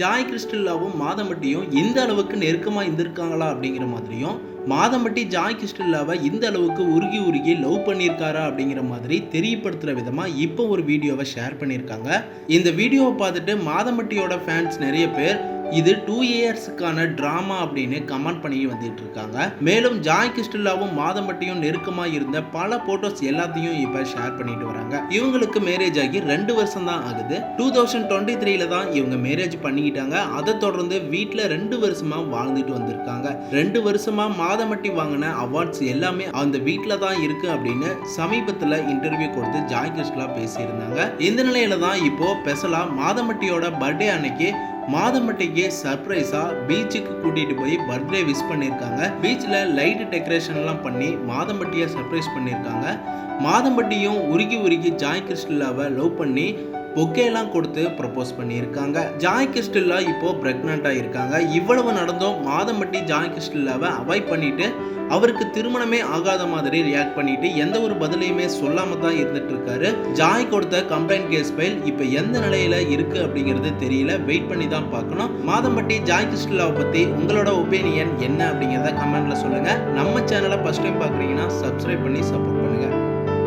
Joy கிறிஸ்டல்லாவும் மாதம்பட்டியும் இந்த அளவுக்கு நெருக்கமாக இருந்திருக்காங்களா அப்படிங்கிற மாதிரியும், மாதம்பட்டி ஜாய் கிறிஸ்டல்லாவை இந்த அளவுக்கு உருகி உருகி லவ் பண்ணியிருக்காரா அப்படிங்கிற மாதிரி தெரியப்படுத்துகிற விதமாக இப்போ ஒரு வீடியோவை ஷேர் பண்ணியிருக்காங்க. இந்த வீடியோவை பார்த்துட்டு மாதம்பட்டியோட ஃபேன்ஸ் நிறைய பேர் இது 2 இயர்ஸுக்கான ட்ராமா அப்படின்னு கமெண்ட் பண்ணி வந்துட்டு இருக்காங்க. மேலும் ஜாய் கிறிஸ்டல்லாவும் மாதம்பட்டியும் நெருக்கமாக இருந்த பல போட்டோஸ் எல்லாத்தையும் இப்போ ஷேர் பண்ணிட்டு வராங்க. இவங்களுக்கு மேரேஜ் ஆகி 2 வருஷம் தான் ஆகுது. 2023ல தான் இவங்க மேரேஜ் பண்ணிக்கிட்டாங்க. அதை தொடர்ந்து வீட்டில் 2 வருஷமா வாழ்ந்துட்டு வந்திருக்காங்க. 2 வருஷமா மாதம்பட்டி வாங்கின அவார்ட்ஸ் எல்லாமே அந்த வீட்டில் தான் இருக்கு அப்படின்னு சமீபத்தில் இன்டர்வியூ கொடுத்து ஜாய் கிறிஸ்டல்லா பேசியிருந்தாங்க. இந்த நிலையில தான் இப்போ ஸ்பெஷலா மாதம்பட்டியோட பர்த்டே அன்னைக்கு மாதம்பட்டிக்கு சர்ப்ரைஸா பீச்சுக்கு கூட்டிட்டு போய் பர்த்டே விஷ் பண்ணியிருக்காங்க. பீச்சில் லைட் டெக்கரேஷன்லாம் பண்ணி மாதம்பட்டியை சர்ப்ரைஸ் பண்ணியிருக்காங்க. மாதம்பட்டியும் உருகி உருகி ஜாய் கிறிஸ்டல்லாவை லவ் பண்ணி பொக்கேலாம் கொடுத்து ப்ரப்போஸ் பண்ணியிருக்காங்க. ஜாய் கிறிஸ்டல்லா இப்போ பிரெக்னெண்ட்டாக இருக்காங்க. இவ்வளவு நடந்தும் மாதம்பட்டி ஜாய் கிறிஸ்டல்லாவை அவாய்ட் பண்ணிட்டு அவருக்கு திருமணமே ஆகாத மாதிரி ரியாக்ட் பண்ணிட்டு எந்த ஒரு பதிலையுமே சொல்லாம தான் இருந்துட்டு இருக்காரு. ஜாய் கொடுத்த கம்ப்ளைண்ட் கேஸ் ஃபைல் இப்போ எந்த நிலையில இருக்கு அப்படிங்கிறது தெரியல. வெயிட் பண்ணி தான் பார்க்கணும். மாதம்பட்டி ஜாய் கிறிஸ்டல்லாவை பத்தி உங்களோட ஒப்பீனியன் என்ன அப்படிங்கிறத கமெண்ட்ல சொல்லுங்க. நம்ம சேனலை ஃபர்ஸ்ட் டைம் பார்க்குறீங்கன்னா சப்ஸ்கிரைப் பண்ணி சப்போர்ட் பண்ணுங்க.